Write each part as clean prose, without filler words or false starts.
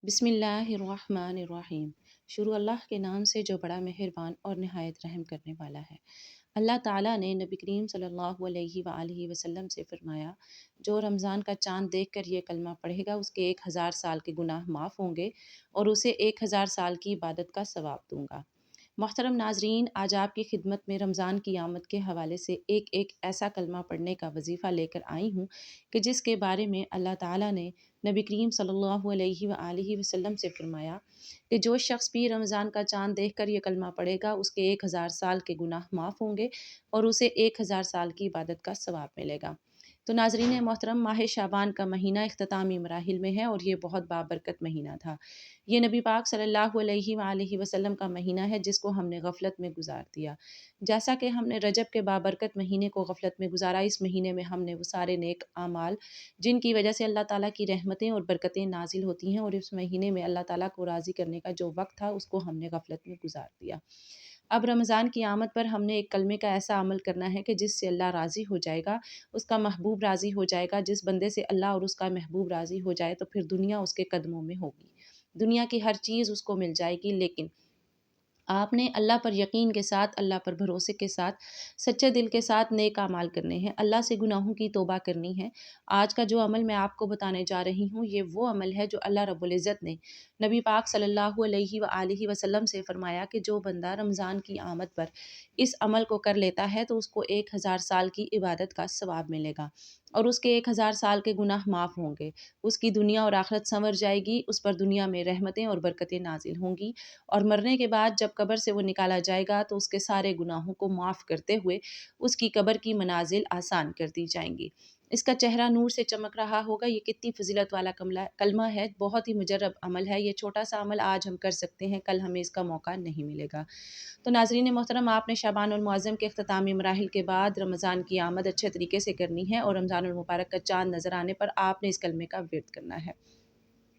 بسم اللہ الرحمن الرحیم۔ شروع اللہ کے نام سے جو بڑا مہربان اور نہایت رحم کرنے والا ہے۔ اللہ تعالیٰ نے نبی کریم صلی اللہ علیہ وآلہ وسلم سے فرمایا، جو رمضان کا چاند دیکھ کر یہ کلمہ پڑھے گا اس کے 1000 سال کے گناہ معاف ہوں گے اور اسے 1000 سال کی عبادت کا ثواب دوں گا۔ محترم ناظرین، آج آپ کی خدمت میں رمضان کی آمد کے حوالے سے ایک ایسا کلمہ پڑھنے کا وظیفہ لے کر آئی ہوں کہ جس کے بارے میں اللہ تعالیٰ نے نبی کریم صلی اللہ علیہ وآلہ وسلم سے فرمایا کہ جو شخص بھی رمضان کا چاند دیکھ کر یہ کلمہ پڑھے گا اس کے 1000 سال کے گناہ معاف ہوں گے اور اسے 1000 سال کی عبادت کا ثواب ملے گا۔ تو ناظرین محترم، ماہ شعبان کا مہینہ اختتامی مراحل میں ہے اور یہ بہت بابرکت مہینہ تھا۔ یہ نبی پاک صلی اللہ علیہ وآلہ وسلم کا مہینہ ہے جس کو ہم نے غفلت میں گزار دیا۔ جیسا کہ ہم نے رجب کے بابرکت مہینے کو غفلت میں گزارا، اس مہینے میں ہم نے وہ سارے نیک اعمال جن کی وجہ سے اللہ تعالیٰ کی رحمتیں اور برکتیں نازل ہوتی ہیں، اور اس مہینے میں اللہ تعالیٰ کو راضی کرنے کا جو وقت تھا اس کو ہم نے غفلت میں گزار دیا۔ اب رمضان کی آمد پر ہم نے ایک کلمے کا ایسا عمل کرنا ہے کہ جس سے اللہ راضی ہو جائے گا، اس کا محبوب راضی ہو جائے گا۔ جس بندے سے اللہ اور اس کا محبوب راضی ہو جائے تو پھر دنیا اس کے قدموں میں ہوگی، دنیا کی ہر چیز اس کو مل جائے گی، لیکن آپ نے اللہ پر یقین کے ساتھ، اللہ پر بھروسے کے ساتھ، سچے دل کے ساتھ نیک اعمال کرنے ہیں، اللہ سے گناہوں کی توبہ کرنی ہے۔ آج کا جو عمل میں آپ کو بتانے جا رہی ہوں یہ وہ عمل ہے جو اللہ رب العزت نے نبی پاک صلی اللہ علیہ وآلہ وسلم سے فرمایا کہ جو بندہ رمضان کی آمد پر اس عمل کو کر لیتا ہے تو اس کو 1000 سال کی عبادت کا ثواب ملے گا اور اس کے 1000 سال کے گناہ معاف ہوں گے۔ اس کی دنیا اور آخرت سنور جائے گی، اس پر دنیا میں رحمتیں اور برکتیں نازل ہوں گی، اور مرنے کے بعد جب قبر سے وہ نکالا جائے گا تو اس کے سارے گناہوں کو معاف کرتے ہوئے اس کی قبر کی منازل آسان کر دی جائیں گی۔ اس کا چہرہ نور سے چمک رہا ہوگا۔ یہ کتنی فضیلت والا کلمہ ہے، بہت ہی مجرب عمل ہے۔ یہ چھوٹا سا عمل آج ہم کر سکتے ہیں، کل ہمیں اس کا موقع نہیں ملے گا۔ تو ناظرین محترم، آپ نے شعبان المعظم کے اختتامی مراحل کے بعد رمضان کی آمد اچھے طریقے سے کرنی ہے، اور رمضان المبارک کا چاند نظر آنے پر آپ نے اس کلمے کا ورد کرنا ہے۔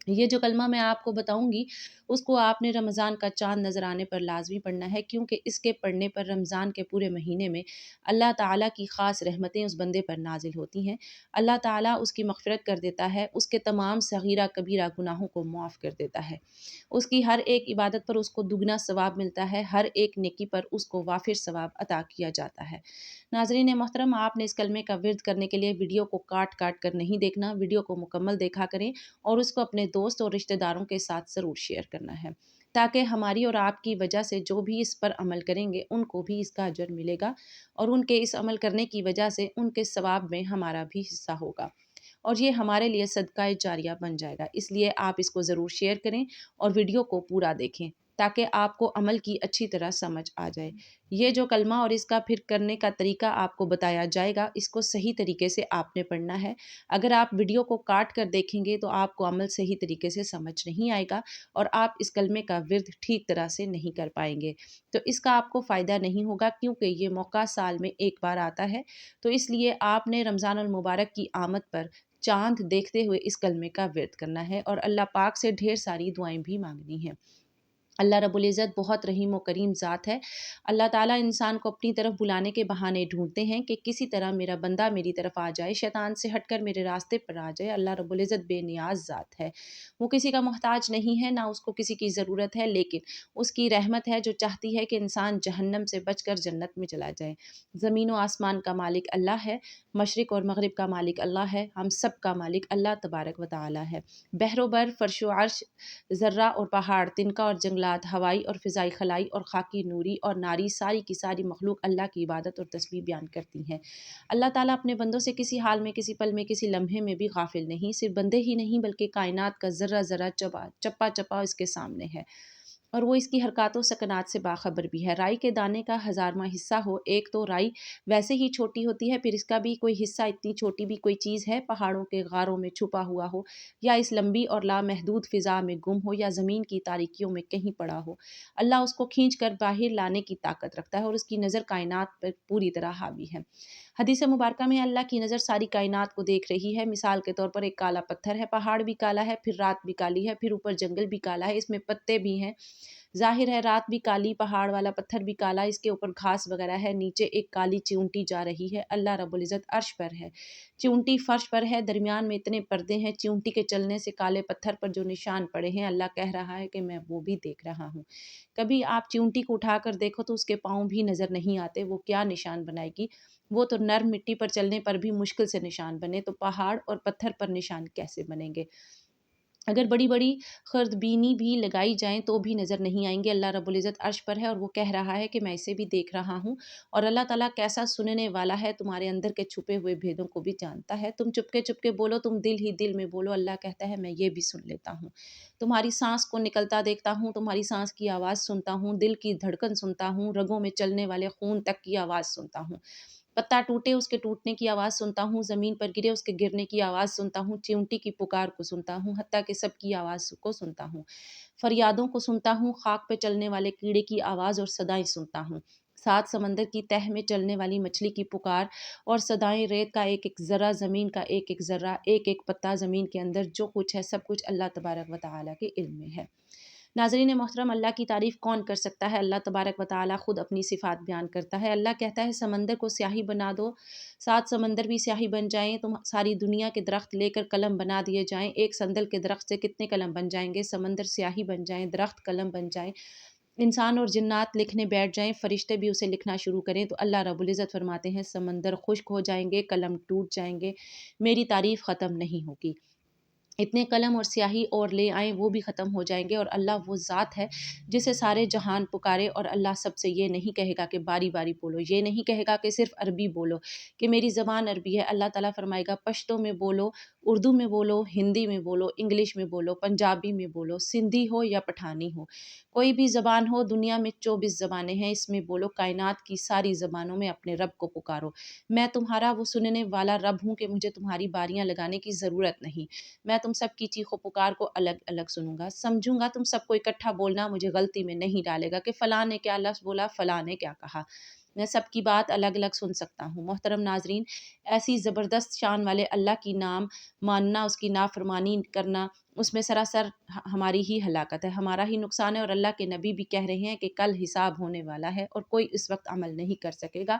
یہ جو کلمہ میں آپ کو بتاؤں گی اس کو آپ نے رمضان کا چاند نظر آنے پر لازمی پڑھنا ہے، کیونکہ اس کے پڑھنے پر رمضان کے پورے مہینے میں اللہ تعالیٰ کی خاص رحمتیں اس بندے پر نازل ہوتی ہیں۔ اللہ تعالیٰ اس کی مغفرت کر دیتا ہے، اس کے تمام صغیرہ کبیرہ گناہوں کو معاف کر دیتا ہے، اس کی ہر ایک عبادت پر اس کو دگنا ثواب ملتا ہے، ہر ایک نیکی پر اس کو وافر ثواب عطا کیا جاتا ہے۔ ناظرین محترم، آپ نے اس کلمے کا ورد کرنے کے لیے ویڈیو کو کاٹ کاٹ کر نہیں دیکھنا، ویڈیو کو مکمل دیکھا کریں اور اس کو اپنے دوست اور رشتہ داروں کے ساتھ ضرور شیئر کرنا ہے، تاکہ ہماری اور آپ کی وجہ سے جو بھی اس پر عمل کریں گے ان کو بھی اس کا اجر ملے گا، اور ان کے اس عمل کرنے کی وجہ سے ان کے ثواب میں ہمارا بھی حصہ ہوگا، اور یہ ہمارے لیے صدقہ جاریہ بن جائے گا۔ اس لیے آپ اس کو ضرور شیئر کریں اور ویڈیو کو پورا دیکھیں تاکہ آپ کو عمل کی اچھی طرح سمجھ آ جائے۔ یہ جو کلمہ اور اس کا پھر کرنے کا طریقہ آپ کو بتایا جائے گا، اس کو صحیح طریقے سے آپ نے پڑھنا ہے۔ اگر آپ ویڈیو کو کاٹ کر دیکھیں گے تو آپ کو عمل صحیح طریقے سے سمجھ نہیں آئے گا اور آپ اس کلمے کا ورد ٹھیک طرح سے نہیں کر پائیں گے، تو اس کا آپ کو فائدہ نہیں ہوگا، کیونکہ یہ موقع سال میں ایک بار آتا ہے۔ تو اس لیے آپ نے رمضان المبارک کی آمد پر چاند دیکھتے ہوئے اس کلمے کا ورد کرنا ہے اور اللہ پاک سے ڈھیر ساری دعائیں بھی مانگنی ہیں۔ اللہ رب العزت بہت رحیم و کریم ذات ہے۔ اللہ تعالیٰ انسان کو اپنی طرف بلانے کے بہانے ڈھونڈتے ہیں کہ کسی طرح میرا بندہ میری طرف آ جائے، شیطان سے ہٹ کر میرے راستے پر آ جائے۔ اللہ رب العزت بے نیاز ذات ہے، وہ کسی کا محتاج نہیں ہے، نہ اس کو کسی کی ضرورت ہے، لیکن اس کی رحمت ہے جو چاہتی ہے کہ انسان جہنم سے بچ کر جنت میں چلا جائے۔ زمین و آسمان کا مالک اللہ ہے، مشرق اور مغرب کا مالک اللہ ہے، ہم سب کا مالک اللہ تبارک و تعالی ہے۔ بحر و بر، فرش و عرش، ذرہ اور پہاڑ، تنکا اور جنگلات، ہوائی اور فضائی خلائی اور خاکی نوری اور ناری، ساری کی ساری مخلوق اللہ کی عبادت اور تسبیح بیان کرتی ہیں۔ اللہ تعالیٰ اپنے بندوں سے کسی حال میں، کسی پل میں، کسی لمحے میں بھی غافل نہیں، صرف بندے ہی نہیں بلکہ کائنات کا ذرہ ذرہ چپا چپا اس کے سامنے ہے، اور وہ اس کی حرکات و سکنات سے باخبر بھی ہے۔ رائی کے دانے کا 1000واں حصہ ہو، ایک تو رائی ویسے ہی چھوٹی ہوتی ہے، پھر اس کا بھی کوئی حصہ اتنی چھوٹی بھی کوئی چیز ہے، پہاڑوں کے غاروں میں چھپا ہوا ہو، یا اس لمبی اور لامحدود فضا میں گم ہو، یا زمین کی تاریکیوں میں کہیں پڑا ہو، اللہ اس کو کھینچ کر باہر لانے کی طاقت رکھتا ہے، اور اس کی نظر کائنات پر پوری طرح حاوی ہے۔ حدیث مبارکہ میں اللہ کی نظر ساری کائنات کو دیکھ رہی ہے۔ مثال کے طور پر ایک کالا پتھر ہے، پہاڑ بھی کالا ہے، پھر رات بھی کالی ہے، پھر اوپر جنگل بھی کالا ہے، اس میں پتے بھی ہیں، ظاہر ہے رات بھی کالی، پہاڑ والا پتھر بھی کالا، اس کے اوپر گھاس وغیرہ ہے، نیچے ایک کالی چیونٹی جا رہی ہے۔ اللہ رب العزت عرش پر ہے، چیونٹی فرش پر ہے، درمیان میں اتنے پردے ہیں، چیونٹی کے چلنے سے کالے پتھر پر جو نشان پڑے ہیں، اللہ کہہ رہا ہے کہ میں وہ بھی دیکھ رہا ہوں۔ کبھی آپ چیونٹی کو اٹھا کر دیکھو تو اس کے پاؤں بھی نظر نہیں آتے، وہ کیا نشان بنائے گی؟ وہ تو نرم مٹی پر چلنے پر بھی مشکل سے نشان بنے، تو پہاڑ اور پتھر پر نشان کیسے بنیں گے؟ اگر بڑی بڑی خوردبینی بھی لگائی جائیں تو بھی نظر نہیں آئیں گے۔ اللہ رب العزت عرش پر ہے اور وہ کہہ رہا ہے کہ میں اسے بھی دیکھ رہا ہوں، اور اللہ تعالیٰ کیسا سننے والا ہے، تمہارے اندر کے چھپے ہوئے بھیدوں کو بھی جانتا ہے۔ تم چپ کے بولو، تم دل ہی دل میں بولو، اللہ کہتا ہے میں یہ بھی سن لیتا ہوں۔ تمہاری سانس کو نکلتا دیکھتا ہوں، تمہاری سانس کی آواز سنتا ہوں، دل کی دھڑکن سنتا ہوں، رگوں میں چلنے والے خون تک کی آواز سنتا ہوں۔ پتا ٹوٹے اس کے ٹوٹنے کی آواز سنتا ہوں، زمین پر گرے اس کے گرنے کی آواز سنتا ہوں، چیونٹی کی پکار کو سنتا ہوں، حتیٰ کہ سب کی آواز کو سنتا ہوں، فریادوں کو سنتا ہوں، خاک پہ چلنے والے کیڑے کی آواز اور صدائیں سنتا ہوں، سات سمندر کی تہ میں چلنے والی مچھلی کی پکار اور صدائیں، ریت کا ایک ایک ذرہ، زمین کا ایک ایک ذرہ، ایک ایک پتا زمین کے اندر جو کچھ ہے سب کچھ اللہ تبارک و تعالیٰ کے علم میں ہے۔ ناظرین محترم، اللہ کی تعریف کون کر سکتا ہے؟ اللہ تبارک و تعالیٰ خود اپنی صفات بیان کرتا ہے۔ اللہ کہتا ہے سمندر کو سیاہی بنا دو، سات سمندر بھی سیاہی بن جائیں، تم ساری دنیا کے درخت لے کر قلم بنا دیے جائیں، ایک سندل کے درخت سے کتنے قلم بن جائیں گے، سمندر سیاہی بن جائیں، درخت قلم بن جائیں، انسان اور جنات لکھنے بیٹھ جائیں، فرشتے بھی اسے لکھنا شروع کریں، تو اللہ رب العزت فرماتے ہیں سمندر خشک ہو جائیں گے، قلم ٹوٹ جائیں گے، میری تعریف ختم نہیں ہوگی۔ اتنے قلم اور سیاہی اور لے آئیں، وہ بھی ختم ہو جائیں گے، اور اللہ وہ ذات ہے جسے سارے جہان پکارے، اور اللہ سب سے یہ نہیں کہے گا کہ باری باری بولو، یہ نہیں کہے گا کہ صرف عربی بولو، کہ میری زبان عربی ہے۔ اللہ تعالیٰ فرمائے گا پشتو میں بولو، اردو میں بولو، ہندی میں بولو، انگلش میں بولو، پنجابی میں بولو، سندھی ہو یا پٹھانی ہو، کوئی بھی زبان ہو، دنیا میں 24 زبانیں ہیں، اس میں بولو، کائنات کی ساری زبانوں میں اپنے رب کو پکارو۔ میں تمہارا وہ سننے والا رب ہوں کہ مجھے تمہاری باریاں لگانے کی ضرورت نہیں، میں تم سب کی چیخ و پکار کو الگ الگ سنوں گا، سمجھوں گا، تم سب کو اکٹھا بولنا مجھے غلطی میں نہیں ڈالے گا کہ فلاں نے کیا لفظ بولا، فلاں نے کیا کہا، میں سب کی بات الگ الگ سن سکتا ہوں۔ محترم ناظرین، ایسی زبردست شان والے اللہ کی نام ماننا، اس کی نافرمانی کرنا، اس میں سراسر ہماری ہی ہلاکت ہے، ہمارا ہی نقصان ہے، اور اللہ کے نبی بھی کہہ رہے ہیں کہ کل حساب ہونے والا ہے اور کوئی اس وقت عمل نہیں کر سکے گا۔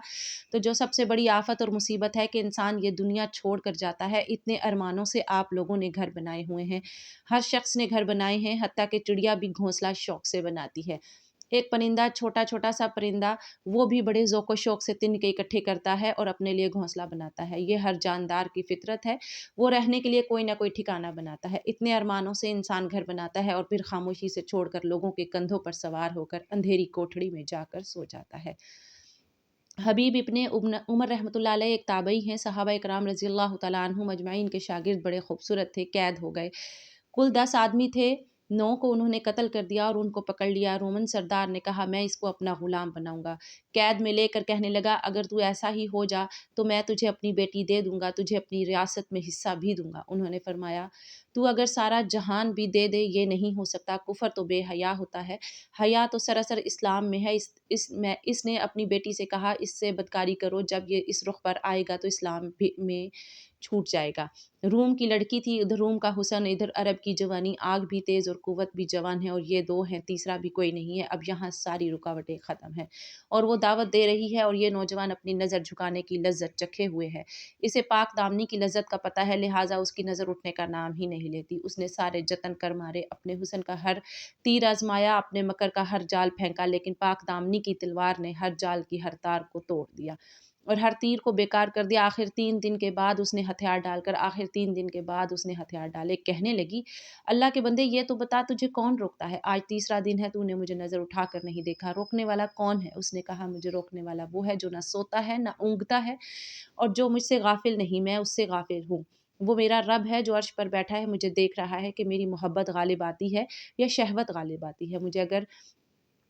تو جو سب سے بڑی آفت اور مصیبت ہے کہ انسان یہ دنیا چھوڑ کر جاتا ہے، اتنے ارمانوں سے آپ لوگوں نے گھر بنائے ہوئے ہیں، ہر شخص نے گھر بنائے ہیں، حتیٰ کہ چڑیا بھی گھونسلہ شوق سے بناتی ہے۔ ایک پرندہ، چھوٹا چھوٹا سا پرندہ، وہ بھی بڑے ذوق و شوق سے تن کے اکٹھے کرتا ہے اور اپنے لیے گھونسلہ بناتا ہے، یہ ہر جاندار کی فطرت ہے، وہ رہنے کے لیے کوئی نہ کوئی ٹھکانہ بناتا ہے۔ اتنے ارمانوں سے انسان گھر بناتا ہے اور پھر خاموشی سے چھوڑ کر لوگوں کے کندھوں پر سوار ہو کر اندھیری کوٹھڑی میں جا کر سو جاتا ہے۔ حبیب ابن عمر رحمۃ اللہ علیہ ایک تابعی ہیں، صحابہ اکرام رضی اللہ تعالیٰ عنہم اجمعین کے شاگرد، بڑے خوبصورت تھے، قید ہو گئے، کل 10 آدمی تھے، 9 کو انہوں نے قتل کر دیا اور ان کو پکڑ لیا۔ رومن سردار نے کہا میں اس کو اپنا غلام بناؤں گا، قید میں لے کر کہنے لگا اگر تو ایسا ہی ہو جا تو میں تجھے اپنی بیٹی دے دوں گا، تجھے اپنی ریاست میں حصہ بھی دوں گا۔ انہوں نے فرمایا تو اگر سارا جہان بھی دے دے یہ نہیں ہو سکتا، کفر تو بے حیا ہوتا ہے، حیا تو سراسر اسلام میں ہے۔ اس نے اپنی بیٹی سے کہا اس سے بدکاری کرو، جب یہ اس رخ پر آئے گا تو اسلام بھی میں چھوٹ جائے گا۔ روم کی لڑکی تھی، ادھر روم کا حسن، ادھر عرب کی جوانی، آگ بھی تیز اور قوت بھی جوان ہے، اور یہ دو ہیں، تیسرا بھی کوئی نہیں ہے، اب یہاں ساری رکاوٹیں ختم ہیں، اور وہ دعوت دے رہی ہے، اور یہ نوجوان اپنی نظر جھکانے کی لذت چکھے ہوئے ہے، اسے پاک دامنی کی لذت کا پتہ ہے، لہٰذا اس کی نظر اٹھنے کا نام ہی نہیں لیتی۔ اس نے سارے جتن کر مارے، اپنے حسن کا ہر تیر آزمایا، اپنے مکر کا ہر جال پھینکا، لیکن پاک دامنی کی تلوار نے ہر جال کی ہر تار کو توڑ دیا اور ہر تیر کو بیکار کر دیا۔ آخر 3 دن کے بعد اس نے ہتھیار ڈالے، کہنے لگی اللہ کے بندے یہ تو بتا تجھے کون روکتا ہے، آج تیسرا دن ہے تو نے مجھے نظر اٹھا کر نہیں دیکھا، روکنے والا کون ہے؟ اس نے کہا مجھے روکنے والا وہ ہے جو نہ سوتا ہے نہ اونگتا ہے اور جو مجھ سے غافل نہیں، میں اس سے غافل ہوں، وہ میرا رب ہے جو عرش پر بیٹھا ہے، مجھے دیکھ رہا ہے کہ میری محبت غالب آتی ہے یا شہوت غالب آتی ہے،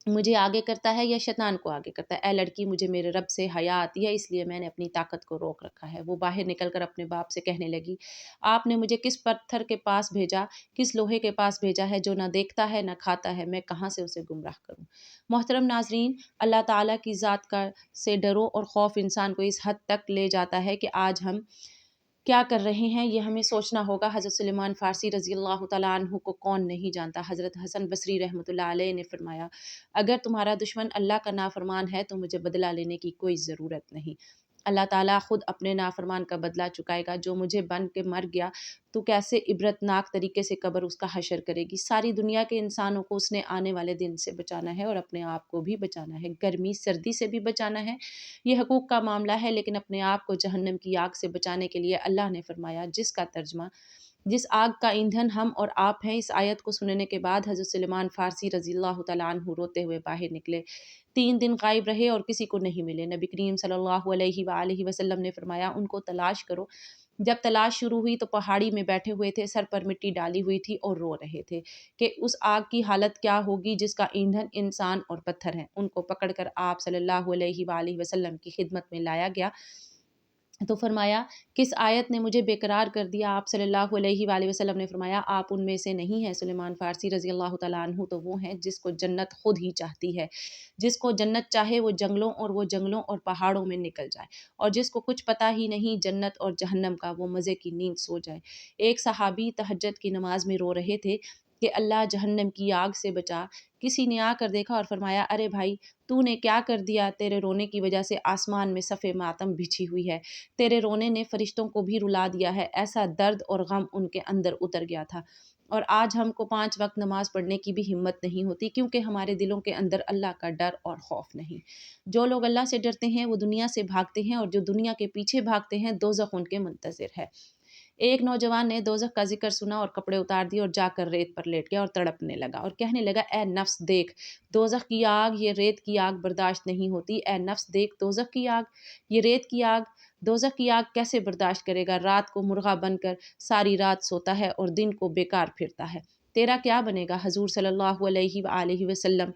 مجھے آگے کرتا ہے یا شیطان کو آگے کرتا ہے۔ اے لڑکی، مجھے میرے رب سے حیا آتی ہے، اس لیے میں نے اپنی طاقت کو روک رکھا ہے۔ وہ باہر نکل کر اپنے باپ سے کہنے لگی آپ نے مجھے کس پتھر کے پاس بھیجا، کس لوہے کے پاس بھیجا ہے جو نہ دیکھتا ہے نہ کھاتا ہے، میں کہاں سے اسے گمراہ کروں؟ محترم ناظرین، اللہ تعالیٰ کی ذات کا سے ڈرو اور خوف انسان کو اس حد تک لے جاتا ہے کہ آج ہم کیا کر رہے ہیں یہ ہمیں سوچنا ہوگا۔ حضرت سلیمان فارسی رضی اللہ تعالیٰ عنہ کو کون نہیں جانتا۔ حضرت حسن بصری رحمۃ اللہ علیہ نے فرمایا، اگر تمہارا دشمن اللہ کا نافرمان ہے تو مجھے بدلہ لینے کی کوئی ضرورت نہیں، اللہ تعالیٰ خود اپنے نافرمان کا بدلہ چکائے گا۔ جو مجھے بن کے مر گیا تو کیسے عبرتناک طریقے سے قبر اس کا حشر کرے گی۔ ساری دنیا کے انسانوں کو اس نے آنے والے دن سے بچانا ہے اور اپنے آپ کو بھی بچانا ہے، گرمی سردی سے بھی بچانا ہے۔ یہ حقوق کا معاملہ ہے، لیکن اپنے آپ کو جہنم کی آگ سے بچانے کے لیے اللہ نے فرمایا، جس کا ترجمہ جس آگ کا ایندھن ہم اور آپ ہیں۔ اس آیت کو سننے کے بعد حضرت سلیمان فارسی رضی اللہ تعالیٰ عنہ روتے ہوئے باہر نکلے، 3 دن غائب رہے اور کسی کو نہیں ملے۔ نبی کریم صلی اللہ علیہ وآلہ وسلم نے فرمایا، ان کو تلاش کرو۔ جب تلاش شروع ہوئی تو پہاڑی میں بیٹھے ہوئے تھے، سر پر مٹی ڈالی ہوئی تھی اور رو رہے تھے کہ اس آگ کی حالت کیا ہوگی جس کا ایندھن انسان اور پتھر ہیں۔ ان کو پکڑ کر آپ صلی اللہ علیہ وآلہ وسلم کی خدمت میں لایا گیا تو فرمایا، کس آیت نے مجھے بے قرار کر دیا؟ آپ صلی اللہ علیہ وآلہ وسلم نے فرمایا، آپ ان میں سے نہیں ہیں۔ سلیمان فارسی رضی اللہ تعالیٰ عنہ تو وہ ہیں جس کو جنت خود ہی چاہتی ہے، جس کو جنت چاہے وہ جنگلوں اور پہاڑوں میں نکل جائے، اور جس کو کچھ پتہ ہی نہیں جنت اور جہنم کا، وہ مزے کی نیند سو جائے۔ ایک صحابی تہجد کی نماز میں رو رہے تھے کہ اللہ جہنم کی آگ سے بچا۔ کسی نے آ کر دیکھا اور فرمایا، ارے بھائی، تو نے کیا کر دیا؟ تیرے رونے کی وجہ سے آسمان میں صف ماتم بچھی ہوئی ہے، تیرے رونے نے فرشتوں کو بھی رلا دیا ہے۔ ایسا درد اور غم ان کے اندر اتر گیا تھا، اور آج ہم کو 5 وقت نماز پڑھنے کی بھی ہمت نہیں ہوتی، کیونکہ ہمارے دلوں کے اندر اللہ کا ڈر اور خوف نہیں۔ جو لوگ اللہ سے ڈرتے ہیں وہ دنیا سے بھاگتے ہیں، اور جو دنیا کے پیچھے بھاگتے ہیں دوزخ ان کے منتظر ہے۔ ایک نوجوان نے دوزخ کا ذکر سنا اور کپڑے اتار دیے اور جا کر ریت پر لیٹ گیا اور تڑپنے لگا اور کہنے لگا، اے نفس دیکھ، دوزخ کی آگ، یہ ریت کی آگ برداشت نہیں ہوتی۔ اے نفس دیکھ، دوزخ کی آگ، یہ ریت کی آگ، دوزخ کی آگ کیسے برداشت کرے گا؟ رات کو مرغا بن کر ساری رات سوتا ہے اور دن کو بیکار پھرتا ہے، تیرا کیا بنے گا؟ حضور صلی اللہ علیہ وآلہ وسلم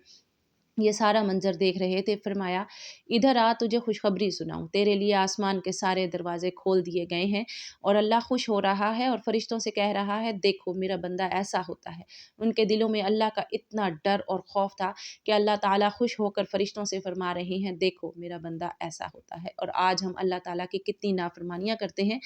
یہ سارا منظر دیکھ رہے تھے۔ فرمایا، ادھر آ، تجھے خوشخبری سناؤں، تیرے لیے آسمان کے سارے دروازے کھول دیے گئے ہیں اور اللہ خوش ہو رہا ہے اور فرشتوں سے کہہ رہا ہے، دیکھو میرا بندہ ایسا ہوتا ہے۔ ان کے دلوں میں اللہ کا اتنا ڈر اور خوف تھا کہ اللہ تعالیٰ خوش ہو کر فرشتوں سے فرما رہے ہیں، دیکھو میرا بندہ ایسا ہوتا ہے۔ اور آج ہم اللہ تعالیٰ کی کتنی نافرمانیاں کرتے ہیں۔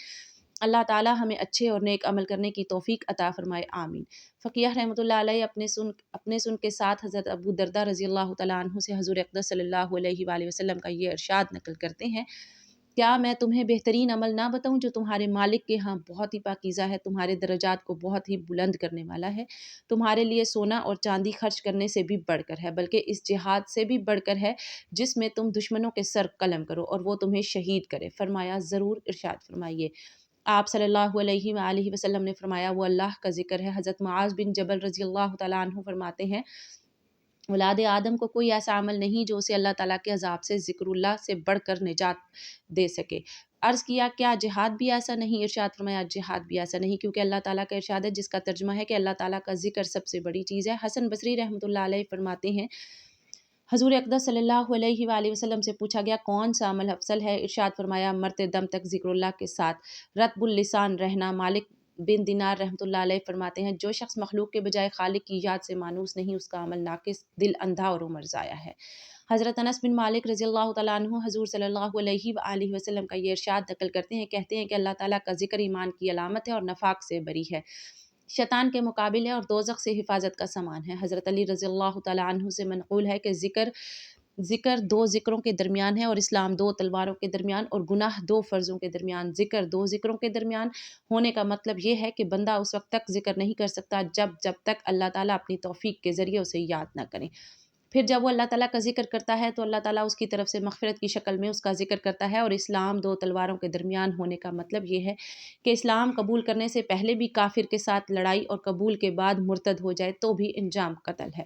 اللہ تعالیٰ ہمیں اچھے اور نیک عمل کرنے کی توفیق عطا فرمائے، آمین۔ فقیہ رحمۃ اللہ علیہ اپنے سن کے ساتھ حضرت ابو درداء رضی اللہ تعالیٰ عنہ سے حضور اقدس صلی اللہ علیہ وآلہ وسلم کا یہ ارشاد نقل کرتے ہیں، کیا میں تمہیں بہترین عمل نہ بتاؤں جو تمہارے مالک کے ہاں بہت ہی پاکیزہ ہے، تمہارے درجات کو بہت ہی بلند کرنے والا ہے، تمہارے لیے سونا اور چاندی خرچ کرنے سے بھی بڑھ کر ہے، بلکہ اس جہاد سے بھی بڑھ کر ہے جس میں تم دشمنوں کے سر قلم کرو اور وہ تمہیں شہید کرے؟ فرمایا، ضرور، ارشاد فرمائیے۔ آپ صلی اللہ علیہ وآلہ وسلم نے فرمایا، وہ اللہ کا ذکر ہے۔ حضرت معاذ بن جبل رضی اللہ تعالیٰ عنہ فرماتے ہیں، اولاد آدم کو کوئی ایسا عمل نہیں جو اسے اللہ تعالیٰ کے عذاب سے ذکر اللہ سے بڑھ کر نجات دے سکے۔ عرض کیا، کیا جہاد بھی ایسا نہیں؟ ارشاد فرمایا، جہاد بھی ایسا نہیں، کیونکہ اللہ تعالیٰ کا ارشاد ہے جس کا ترجمہ ہے کہ اللہ تعالیٰ کا ذکر سب سے بڑی چیز ہے۔ حسن بصری رحمۃ اللہ علیہ فرماتے ہیں، حضور اقدس صلی اللہ علیہ وآلہ وسلم سے پوچھا گیا، کون سا عمل افضل ہے؟ ارشاد فرمایا، مرتے دم تک ذکر اللہ کے ساتھ رطب اللسان رہنا۔ مالک بن دینار رحمۃ اللہ علیہ فرماتے ہیں، جو شخص مخلوق کے بجائے خالق کی یاد سے مانوس نہیں، اس کا عمل ناقص، دل اندھا اور عمر ضائع ہے۔ حضرت انس بن مالک رضی اللہ تعالیٰ عنہ حضور صلی اللہ علیہ وآلہ وسلم کا یہ ارشاد نقل کرتے ہیں، کہتے ہیں کہ اللہ تعالیٰ کا ذکر ایمان کی علامت ہے اور نفاق سے بری ہے، شیطان کے مقابل ہے اور دوزخ سے حفاظت کا سامان ہے۔ حضرت علی رضی اللہ تعالیٰ عنہ سے منقول ہے کہ ذکر 2 ذکروں کے درمیان ہے اور اسلام 2 تلواروں کے درمیان اور گناہ 2 فرضوں کے درمیان۔ ذکر 2 ذکروں کے درمیان ہونے کا مطلب یہ ہے کہ بندہ اس وقت تک ذکر نہیں کر سکتا جب تک اللہ تعالیٰ اپنی توفیق کے ذریعے اسے یاد نہ کرے۔ پھر جب وہ اللہ تعالیٰ کا ذکر کرتا ہے تو اللہ تعالیٰ اس کی طرف سے مغفرت کی شکل میں اس کا ذکر کرتا ہے۔ اور اسلام 2 تلواروں کے درمیان ہونے کا مطلب یہ ہے کہ اسلام قبول کرنے سے پہلے بھی کافر کے ساتھ لڑائی اور قبول کے بعد مرتد ہو جائے تو بھی انجام قتل ہے۔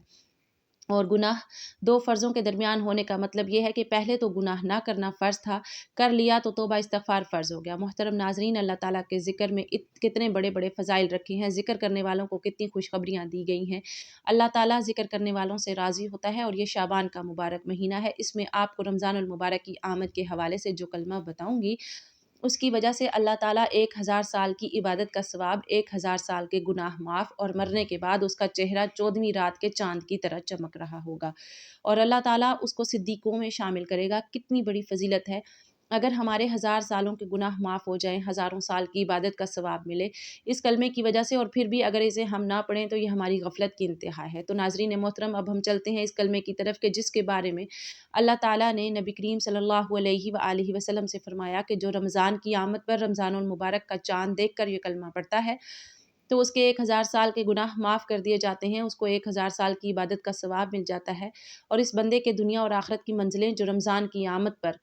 اور گناہ 2 فرضوں کے درمیان ہونے کا مطلب یہ ہے کہ پہلے تو گناہ نہ کرنا فرض تھا، کر لیا تو توبہ استغفار فرض ہو گیا۔ محترم ناظرین، اللہ تعالیٰ کے ذکر میں کتنے بڑے بڑے فضائل رکھے ہیں، ذکر کرنے والوں کو کتنی خوشخبریاں دی گئی ہیں۔ اللہ تعالیٰ ذکر کرنے والوں سے راضی ہوتا ہے، اور یہ شعبان کا مبارک مہینہ ہے۔ اس میں آپ کو رمضان المبارک کی آمد کے حوالے سے جو کلمہ بتاؤں گی، اس کی وجہ سے اللہ تعالیٰ 1000 سال کی عبادت کا ثواب، 1000 سال کے گناہ معاف، اور مرنے کے بعد اس کا چہرہ 14ویں رات کے چاند کی طرح چمک رہا ہوگا، اور اللہ تعالیٰ اس کو صدیقوں میں شامل کرے گا۔ کتنی بڑی فضیلت ہے! اگر ہمارے 1000 سالوں کے گناہ معاف ہو جائیں، ہزاروں سال کی عبادت کا ثواب ملے اس کلمے کی وجہ سے، اور پھر بھی اگر اسے ہم نہ پڑھیں تو یہ ہماری غفلت کی انتہا ہے۔ تو ناظرین محترم، اب ہم چلتے ہیں اس کلمے کی طرف کہ جس کے بارے میں اللہ تعالیٰ نے نبی کریم صلی اللہ علیہ وآلہ وسلم سے فرمایا کہ جو رمضان کی آمد پر رمضان المبارک کا چاند دیکھ کر یہ کلمہ پڑھتا ہے تو اس کے 1000 سال کے گناہ معاف کر دیے جاتے ہیں، اس کو 1000 سال کی عبادت کا ثواب مل جاتا ہے، اور اس بندے کے دنیا اور آخرت کی منزلیں جو رمضان کی آمد پر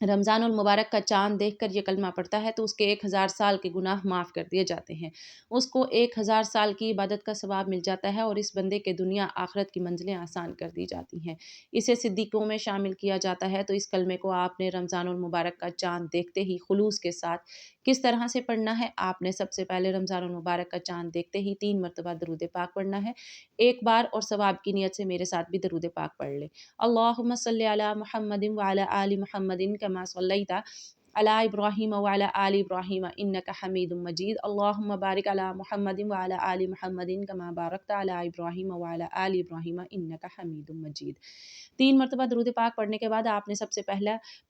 رمضان المبارک کا چاند دیکھ کر یہ کلمہ پڑھتا ہے تو اس کے 1000 سال کے گناہ معاف کر دیے جاتے ہیں، اس کو 1000 سال کی عبادت کا ثواب مل جاتا ہے، اور اس بندے کے دنیا آخرت کی منزلیں آسان کر دی جاتی ہیں۔ اسے صدیقوں میں شامل کیا جاتا ہے۔ تو اس کلمے کو آپ نے رمضان المبارک کا چاند دیکھتے ہی خلوص کے ساتھ کس طرح سے پڑھنا ہے؟ آپ نے سب سے پہلے رمضان المبارک کا چاند دیکھتے ہی 3 مرتبہ درود پاک پڑھنا ہے، ایک بار، اور ثواب کی نیت سے میرے ساتھ بھی درود پاک پڑھ لیں۔ اللہم صلی علی محمد وعلی آل محمد کما صلیت علی ابراہیم وعلی آل ابراہیم انک حمید مجید، اللہم بارک علی محمد وعلی آل محمد کما بارکت علی ابراہیم وعلی آل ابراہیم انک حمید مجید۔ 3 مرتبہ درود پاک پڑھنے کے بعد آپ نے سب سے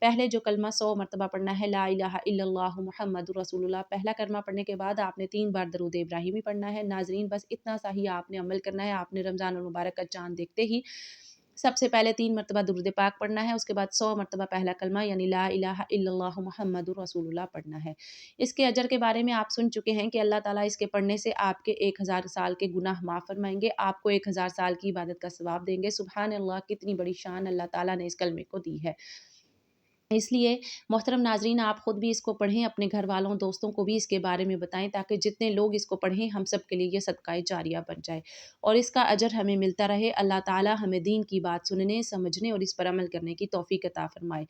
پہلے جو کلمہ 100 مرتبہ پڑھنا ہے، لا الہ الا اللہ محمد رسول اللہ، پہلا کلمہ پڑھنے کے بعد آپ نے 3 بار درود ابراہیمی پڑھنا ہے۔ ناظرین بس اتنا سا ہی آپ نے عمل کرنا ہے۔ آپ نے رمضان المبارک کا چاند دیکھتے ہی سب سے پہلے 3 مرتبہ درود پاک پڑھنا ہے، اس کے بعد 100 مرتبہ پہلا کلمہ یعنی لا الہ الا اللہ محمد رسول اللہ پڑھنا ہے۔ اس کے اجر کے بارے میں آپ سن چکے ہیں کہ اللہ تعالیٰ اس کے پڑھنے سے آپ کے 1000 سال کے گناہ معاف فرمائیں گے، آپ کو 1000 سال کی عبادت کا ثواب دیں گے۔ سبحان اللہ، کتنی بڑی شان اللہ تعالیٰ نے اس کلمے کو دی ہے۔ اس لیے محترم ناظرین، آپ خود بھی اس کو پڑھیں، اپنے گھر والوں دوستوں کو بھی اس کے بارے میں بتائیں تاکہ جتنے لوگ اس کو پڑھیں ہم سب کے لیے یہ صدقہ جاریہ بن جائے اور اس کا اجر ہمیں ملتا رہے۔ اللہ تعالیٰ ہمیں دین کی بات سننے، سمجھنے اور اس پر عمل کرنے کی توفیق عطا فرمائے۔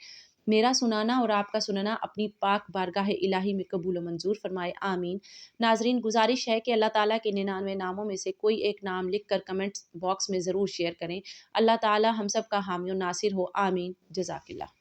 میرا سنانا اور آپ کا سننا اپنی پاک بارگاہ الہی میں قبول و منظور فرمائے، آمین۔ ناظرین، گزارش ہے کہ اللہ تعالیٰ کے 99 ناموں میں سے کوئی ایک نام لکھ کر کمنٹس باکس میں ضرور شیئر کریں۔ اللہ تعالیٰ ہم سب کا حامی و ناصر ہو، آمین۔ جزاک اللہ۔